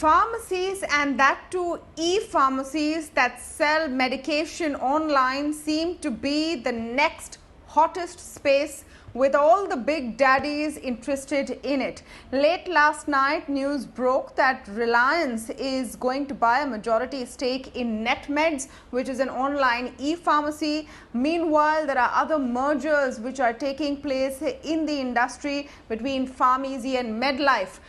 Pharmacies, and that too e-pharmacies that sell medication online, seem to be the next hottest space, with all the big daddies interested in it. Late last night, news broke that Reliance is going to buy a majority stake in Netmeds, which is an online e-pharmacy. Meanwhile, there are other mergers which are taking place in the industry between Pharmeasy and MedLife,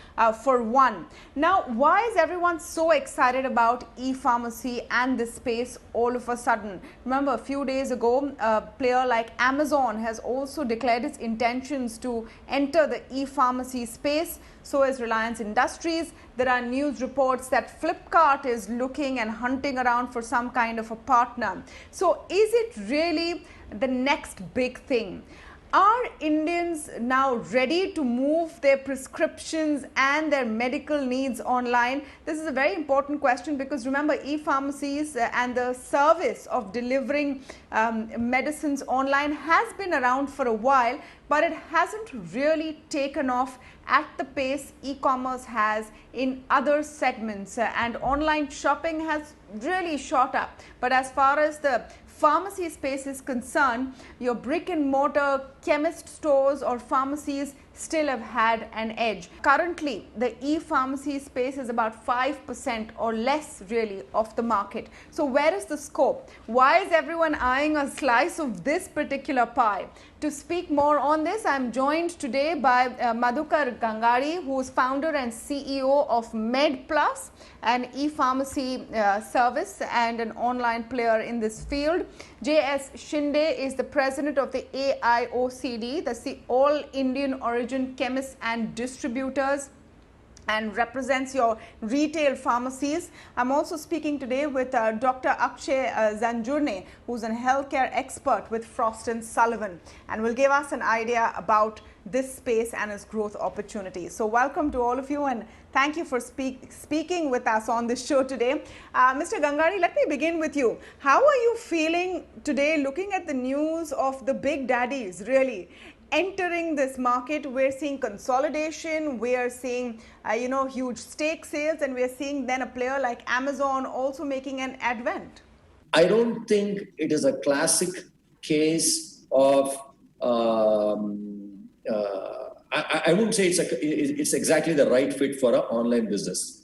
for one. Now, why is everyone so excited about e-pharmacy and this space all of a sudden? Remember, a few days ago, a player like Amazon has also declared its intentions to enter the e-pharmacy space. So is Reliance Industries. There are news reports that Flipkart is looking and hunting around for some kind of a partner. So is it really the next big thing? Are Indians now ready to move their prescriptions and their medical needs online? This is a very important question, because remember, e-pharmacies and the service of delivering medicines online has been around for a while, but it hasn't really taken off at the pace e-commerce has in other segments, and online shopping has really shot up. But as far as the pharmacy space is concerned, your brick and mortar chemist stores or pharmacies still have had an edge. Currently, the e-pharmacy space is about 5% or less really of the market. So where is the scope? Why is everyone eyeing a slice of this particular pie? To speak more on this, I'm joined today by Madhukar Gangadi, who is founder and CEO of MedPlus, an e-pharmacy service and an online player in this field. J.S. Shinde is the president of the AIOCD, that's the All Indian Origin Chemists and Distributors, and represents your retail pharmacies. I'm also speaking today with Dr. Akshay Zanjurne, who's a healthcare expert with Frost & Sullivan, and will give us an idea about this space and its growth opportunities. So welcome to all of you, and thank you for speaking with us on this show today. Mr. Gangadi, let me begin with you. How are you feeling today looking at the news of the big daddies really entering this market? We're seeing consolidation, we are seeing huge stake sales, and we're seeing then a player like Amazon also making an advent. I don't think it is a classic case of I wouldn't say it's exactly the right fit for an online business.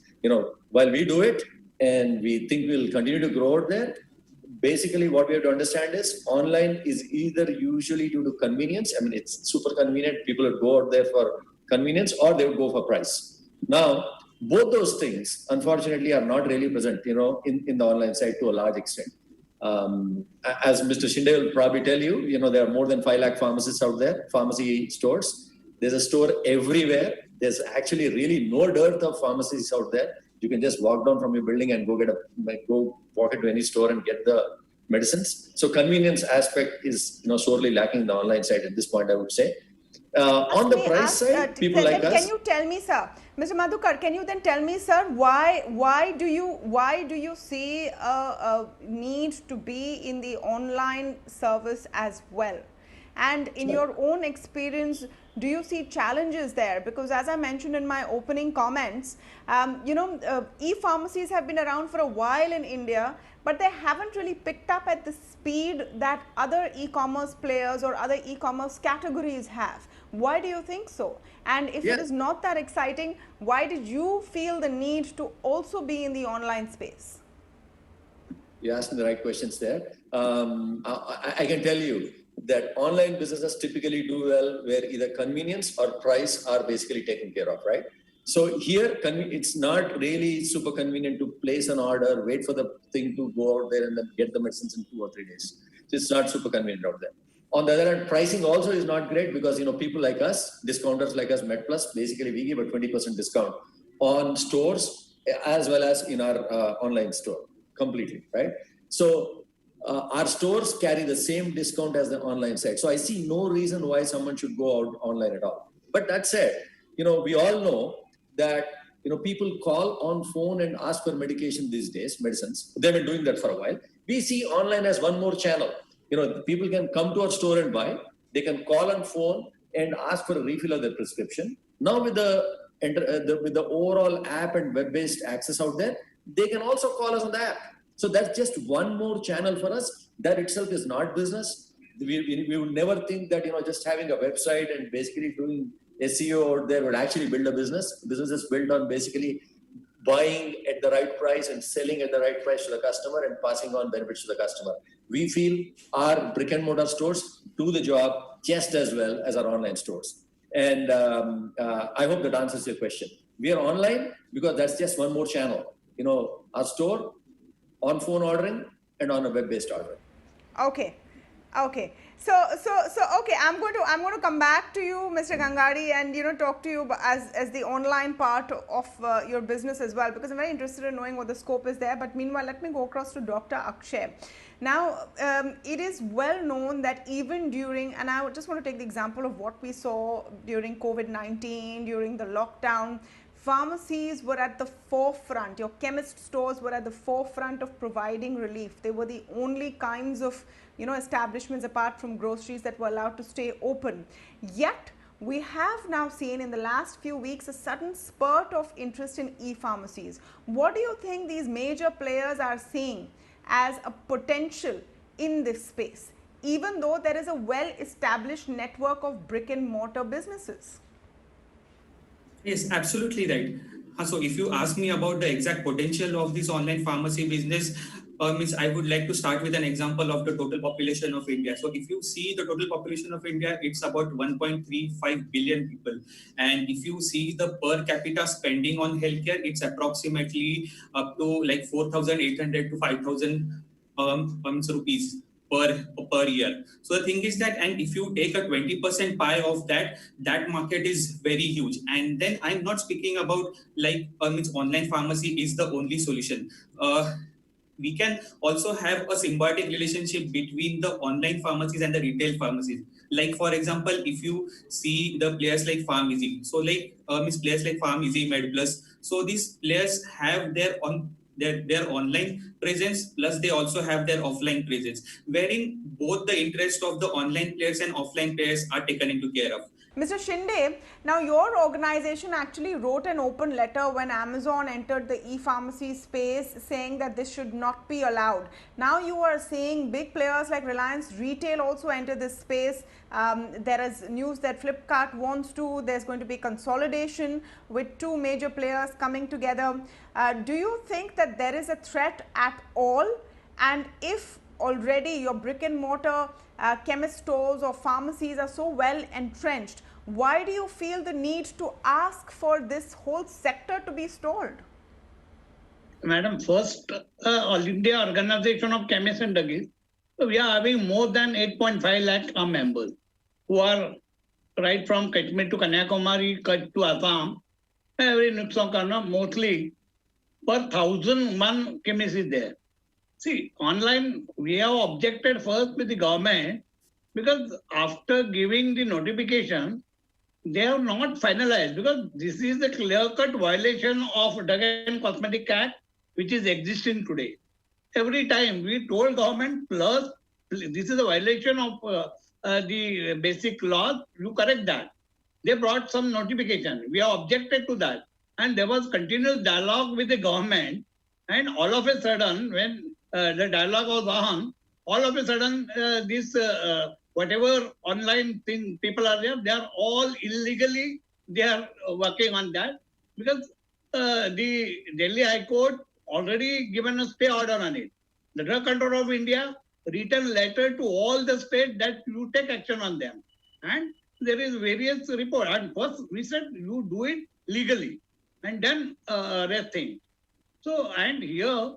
While we do it and we think we'll continue to grow out there, basically what we have to understand is online is either usually due to convenience. I mean, it's super convenient. People would go out there for convenience, or they would go for price. Now, both those things, unfortunately, are not really present, in the online side to a large extent. As Mr. Shinde will probably tell you, there are more than 5 lakh pharmacists out there, pharmacy stores. There's a store everywhere. There's actually really no dearth of pharmacies out there. You can just walk down from your building and go walk into any store and get the medicines. So convenience aspect is sorely lacking in the online side at this point, I would say. On the price side, people like us. Can you tell me, sir, Mr. Madhukar, can you then tell me, sir, why do you see a need to be in the online service as well? And in your own experience, do you see challenges there? Because as I mentioned in my opening comments, e-pharmacies have been around for a while in India, but they haven't really picked up at the speed that other e-commerce players or other e-commerce categories have. Why do you think so? And if it is not that exciting, why did you feel the need to also be in the online space? You asked me the right questions there. I can tell you that online businesses typically do well where either convenience or price are basically taken care of, right? So here, it's not really super convenient to place an order, wait for the thing to go out there and then get the medicines in 2 or 3 days. So it's not super convenient out there. On the other hand, pricing also is not great because, people like us, discounters like us, MedPlus, basically we give a 20% discount on stores as well as in our online store completely, right? So our stores carry the same discount as the online side. So I see no reason why someone should go out online at all. But that said, we all know that, people call on phone and ask for medication these days, medicines. They've been doing that for a while. We see online as one more channel. People can come to our store and buy. They can call on phone and ask for a refill of their prescription. Now with the with the overall app and web-based access out there, they can also call us on the app. So that's just one more channel for us. That itself is not business. We would never think that just having a website and basically doing SEO out there would actually build a business. Business is built on basically buying at the right price and selling at the right price to the customer and passing on benefits to the customer. We feel our brick and mortar stores do the job just as well as our online stores. And I hope that answers your question. We are online because that's just one more channel. Our store, on phone ordering, and on a web-based ordering. Okay. Okay. So okay, I'm going to come back to you, Mr. Gangadi, and talk to you as the online part of your business as well, because I'm very interested in knowing what the scope is there. But meanwhile, let me go across to Dr. Akshay. Now, it is well known that even during, and I just want to take the example of what we saw during COVID-19, during the lockdown, pharmacies were at the forefront. Your chemist stores were at the forefront of providing relief. They were the only kinds of establishments apart from groceries that were allowed to stay open. Yet we have now seen in the last few weeks a sudden spurt of interest in e-pharmacies. What do you think these major players are seeing as a potential in this space, even though there is a well-established network of brick and mortar businesses? Yes, absolutely right. So if you ask me about the exact potential of this online pharmacy business, I would like to start with an example of the total population of India. So if you see the total population of India, it's about 1.35 billion people. And if you see the per capita spending on healthcare, it's approximately up to like 4,800 to 5,000 rupees per year. So the thing is that, and if you take a 20% pie of that market is very huge. And then I'm not speaking about like online pharmacy is the only solution. We can also have a symbiotic relationship between the online pharmacies and the retail pharmacies. Like for example, if you see the players like PharmEasy, so like players like PharmEasy, MedPlus, so these players have their online presence, plus they also have their offline presence, wherein both the interest of the online players and offline players are taken into care of. Mr. Shinde, now your organization actually wrote an open letter when Amazon entered the e-pharmacy space saying that this should not be allowed. Now you are saying big players like Reliance Retail also enter this space. There is news that Flipkart wants to. There's going to be consolidation with two major players coming together. Do you think that there is a threat at all? And if already your brick and mortar chemist stores or pharmacies are so well entrenched, why do you feel the need to ask for this whole sector to be stalled? Madam, first, All India Organization of Chemists and Druggists, we are having more than 8.5 lakh members who are right from Kashmir to Kanyakumari, Kutch to Assam, every nook and corner, mostly per 1,001 chemists is there. See, online, we have objected first with the government because after giving the notification, they have not finalized because this is a clear-cut violation of Drug and Cosmetic Act, which is existing today. Every time we told government, plus this is a violation of the basic laws, you correct that. They brought some notification. We have objected to that. And there was continuous dialogue with the government. And all of a sudden, when the dialogue was on, all of a sudden, this whatever online thing people are there, they are all illegally, they are working on that because the Delhi High Court already given a stay order on it. The Drug Control of India written letter to all the states that you take action on them. And there is various report. And first we said you do it legally and then rest thing. So, and here,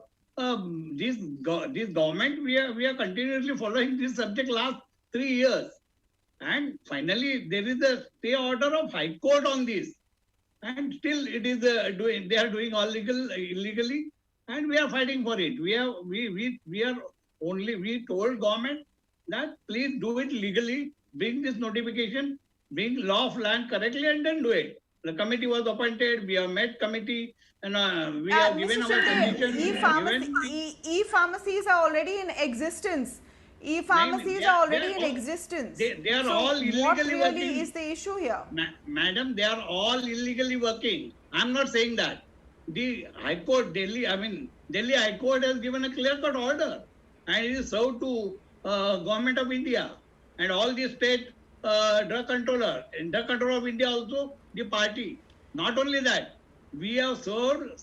this government, we are continuously following this subject last 3 years. And finally, there is a stay order of High Court on this. And still it is they are doing all illegally, and we are fighting for it. We told government that please do it legally, bring this notification, bring law of land correctly, and then do it. The committee was appointed, we have met committee, and we have given our condition. E-pharmacies are already in existence. E-pharmacies they are are, already in existence. they are So all what illegally really working. is the issue here? Madam, they are all illegally working. I'm not saying that. The High Court, Delhi High Court has given a clear-cut order, and it is served to Government of India and all the state drug controller. In drug control of India also, the party. Not only that, we have served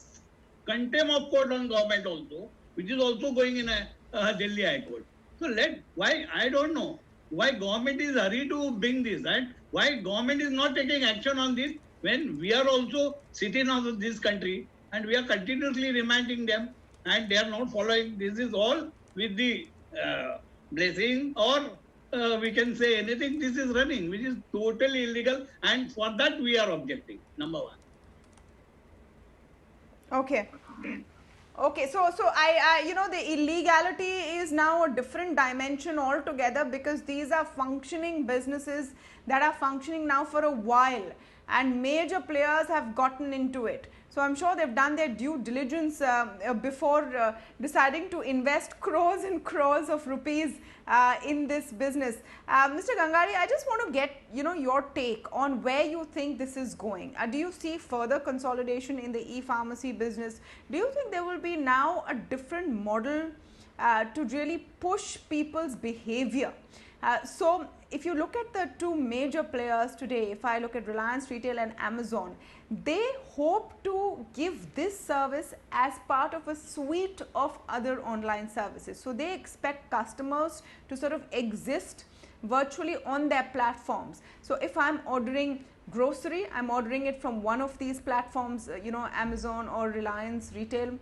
contempt of court on government also, which is also going in a Delhi High Court. So why, I don't know why government is hurried to bring this, right? Why government is not taking action on this when we are also citizens of this country and we are continuously reminding them and they are not following. This is all with the blessing or we can say anything. This is running, which is totally illegal, and for that we are objecting. Number one. Okay. Okay, so you know, the illegality is now a different dimension altogether, because these are functioning businesses that are functioning now for a while, and major players have gotten into it. So I'm sure they've done their due diligence before deciding to invest crores and crores of rupees in this business. Mr. Gangadi, I just want to get, you know, your take on where you think this is going. Do you see further consolidation in the e-pharmacy business? Do you think there will be now a different model to really push people's behavior? So if you look at the two major players today, if I look at Reliance Retail and Amazon, they hope to give this service as part of a suite of other online services. So they expect customers to sort of exist virtually on their platforms. So if I'm ordering grocery, I'm ordering it from one of these platforms, you know, Amazon or Reliance Retail.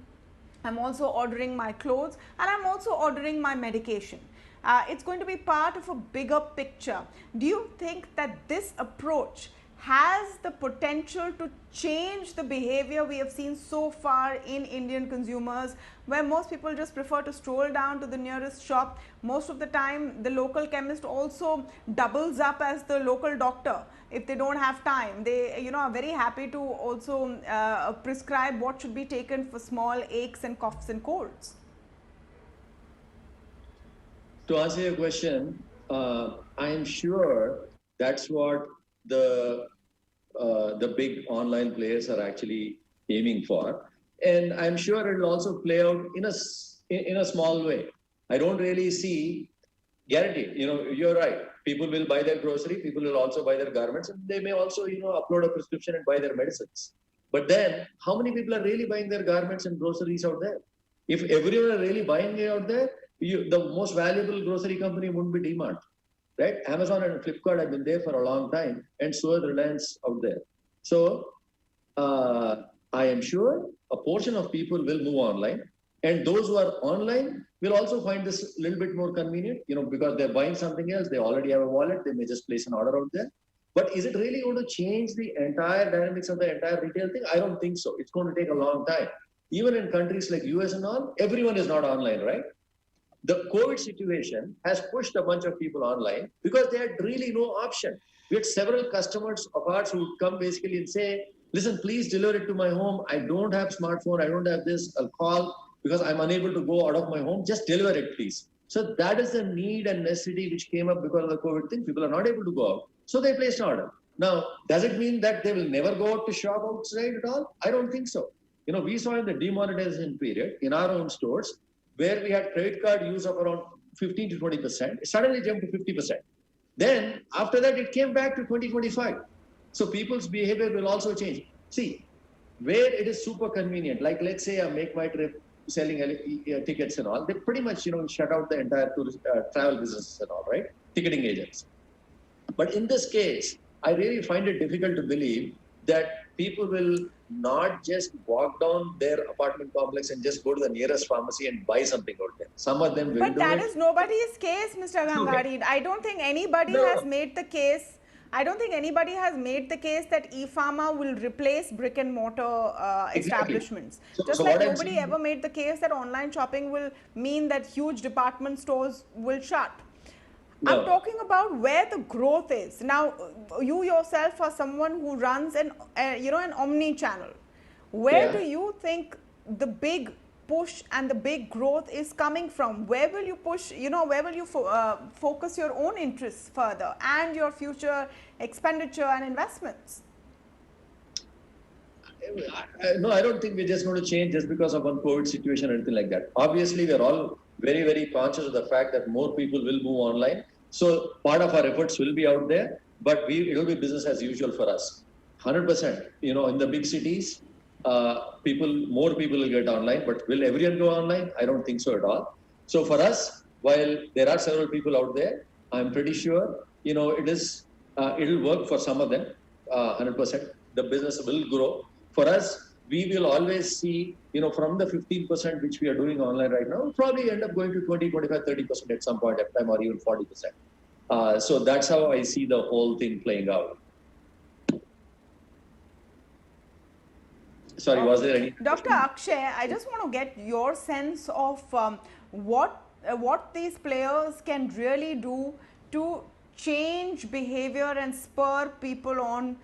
I'm also ordering my clothes, and I'm also ordering my medication. It's going to be part of a bigger picture. Do you think that this approach has the potential to change the behavior we have seen so far in Indian consumers, where most people just prefer to stroll down to the nearest shop? Most of the time, the local chemist also doubles up as the local doctor. If they don't have time, they, you know, are very happy to also prescribe what should be taken for small aches and coughs and colds. To answer your question, I am sure that's what the big online players are actually aiming for, and I'm sure it will also play out in a small way. I don't really see guaranteed. You know, you're right. People will buy their grocery. People will also buy their garments, and they may also, you know, upload a prescription and buy their medicines. But then, how many people are really buying their garments and groceries out there? If everyone are really buying it out there, the most valuable grocery company wouldn't be DMart, right? Amazon and Flipkart have been there for a long time, and so is Reliance out there. So I am sure a portion of people will move online, and those who are online will also find this a little bit more convenient, you know, because they're buying something else. They already have a wallet. They may just place an order out there. But is it really going to change the entire dynamics of the entire retail thing? I don't think so. It's going to take a long time. Even in countries like US and all, everyone is not online, right? The COVID situation has pushed a bunch of people online because they had really no option. We had several customers of ours who would come basically and say, listen, please deliver it to my home. I don't have smartphone. I don't have this. I'll call because I'm unable to go out of my home. Just deliver it, please. So that is the need and necessity which came up because of the COVID thing. People are not able to go out. So they placed an order. Now, does it mean that they will never go out to shop outside at all? I don't think so. You know, we saw in the demonetization period in our own stores, where we had credit card use of around 15 to 20%, it suddenly jumped to 50%. Then after that, it came back to 20-25. So people's behavior will also change. See, where it is super convenient, like let's say a Make My Trip selling tickets and all, they pretty much, you know, shut out the entire tourist, travel business and all, right? Ticketing agents. But in this case, I really find it difficult to believe that people will not just walk down their apartment complex and just go to the nearest pharmacy and buy something out there. Some of them will But do that it. is nobody's case, Mr. Gangadi. I don't think anybody has made the case. I don't think anybody has made the case that e-pharma will replace brick and mortar establishments. Just like nobody ever made the case that online shopping will mean that huge department stores will shut. I'm talking about where the growth is. Now, you yourself are someone who runs an omni-channel. Where do you think the big push and the big growth is coming from? Where will you push, where will you focus your own interests further and your future expenditure and investments? No, I don't think we're just going to change just because of one COVID situation or anything like that. Obviously, we're all very, very conscious of the fact that more people will move online. So part of our efforts will be out there, but it will be business as usual for us. 100%. In the big cities, more people will get online, but will everyone go online? I don't think so at all. So for us, while there are several people out there, I'm pretty sure, it'll work for some of them, 100%. The business will grow. For us, we will always see, from the 15% which we are doing online right now, probably end up going to 20, 25, 30% at some point of time, or even 40%. So that's how I see the whole thing playing out. Sorry, was there any Dr. Akshay, I just want to get your sense of what these players can really do to change behavior and spur people on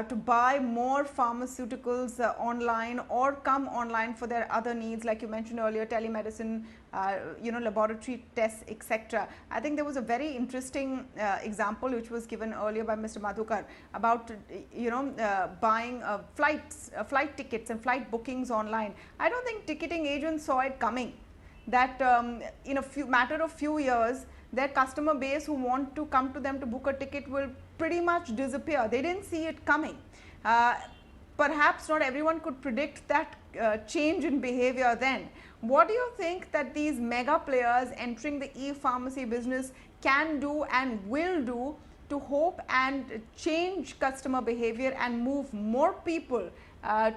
to buy more pharmaceuticals online or come online for their other needs, like you mentioned earlier, telemedicine, laboratory tests, etc. I think there was a very interesting example which was given earlier by Mr. Madhukar about buying flight tickets and flight bookings online. I don't think ticketing agents saw it coming, that in a matter of few years their customer base who want to come to them to book a ticket will pretty much disappear. They didn't see it coming. Perhaps not everyone could predict that change in behavior then. What do you think that these mega players entering the e-pharmacy business can do and will do to hope and change customer behavior and move more people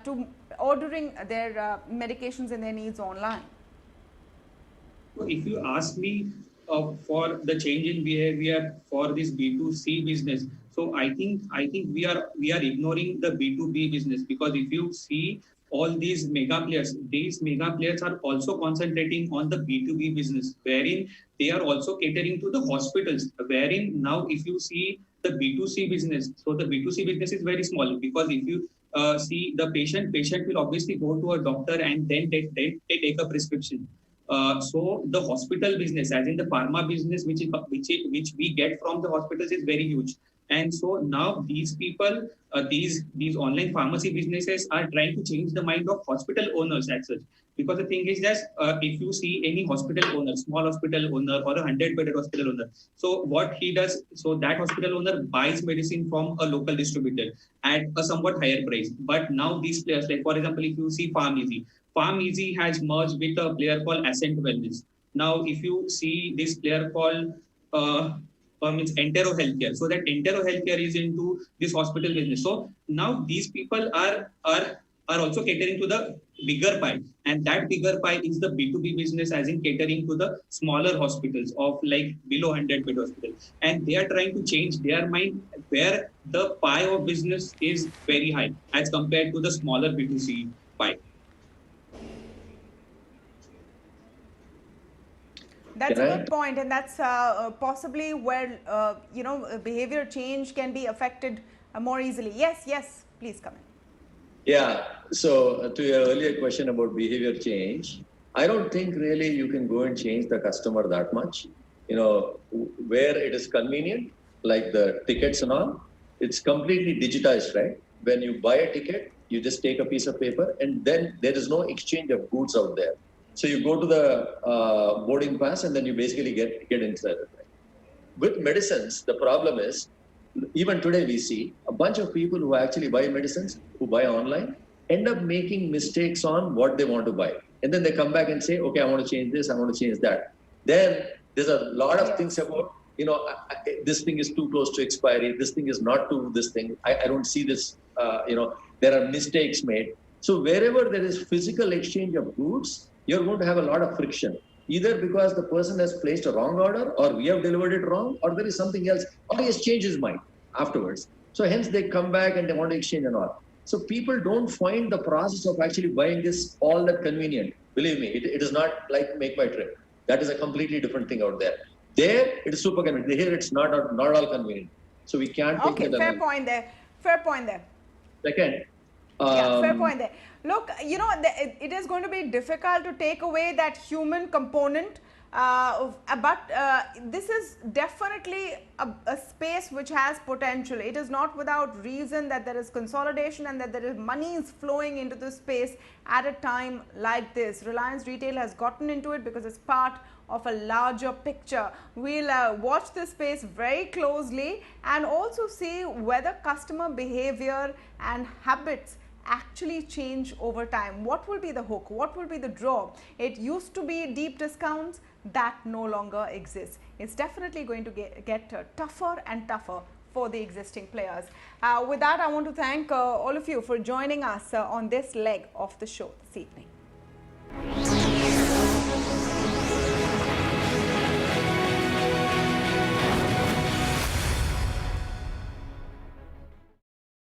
to ordering their medications and their needs online? If you ask me for the change in behavior for this B2C business, so I think we are ignoring the B2B business, because if you see all these mega players are also concentrating on the B2B business, wherein they are also catering to the hospitals, wherein now if you see the B2C business, so the B2C business is very small, because if you see the patient will obviously go to a doctor and then they take a prescription. So the hospital business, as in the pharma business, which we get from the hospitals, is very huge. And so now these people, these online pharmacy businesses are trying to change the mind of hospital owners as such. Because the thing is that if you see any hospital owner, small hospital owner or a 100-bedded hospital owner, so what he does, so that hospital owner buys medicine from a local distributor at a somewhat higher price. But now these players, like for example, if you see PharmEasy has merged with a player called Ascent Wellness. Now, if you see this player called Entero Healthcare, so that Entero Healthcare is into this hospital business. So now these people are also catering to the bigger pie, and that bigger pie is the B2B business, as in catering to the smaller hospitals of like below 100-bed hospitals, and they are trying to change their mind where the pie of business is very high as compared to the smaller B2C pie. That's a good point, and that's possibly where behavior change can be affected more easily. Yes, please come in. Yeah. So to your earlier question about behavior change, I don't think really you can go and change the customer that much. Where it is convenient, like the tickets and all, it's completely digitized, right? When you buy a ticket, you just take a piece of paper, and then there is no exchange of goods out there. So you go to the boarding pass, and then you basically get inside it. Right? With medicines, the problem is, even today we see a bunch of people who actually buy medicines, who buy online, end up making mistakes on what they want to buy. And then they come back and say, okay, I want to change this, I want to change that. Then there's a lot of things about, this thing is too close to expiry, this thing is not to this thing, I don't see this, there are mistakes made. So wherever there is physical exchange of goods, you're going to have a lot of friction, either because the person has placed a wrong order, or we have delivered it wrong, or there is something else, or he has changed his mind afterwards. So hence they come back and they want to exchange and all. So people don't find the process of actually buying this all that convenient. Believe me, it is not like Make My Trip. That is a completely different thing out there. There, it is super convenient. Here, it's not all convenient. So we can't take fair point there. Second, Yeah, fair point there. Look, you know, it is going to be difficult to take away that human component, but this is definitely a space which has potential. It is not without reason that there is consolidation and that there is monies flowing into this space at a time like this. Reliance Retail has gotten into it because it's part of a larger picture. We'll watch this space very closely and also see whether customer behavior and habits actually change over time. What will be the hook? What will be the draw? It used to be deep discounts, that no longer exists. It's definitely going to get tougher and tougher for the existing players. With that, I want to thank all of you for joining us on this leg of the show this evening.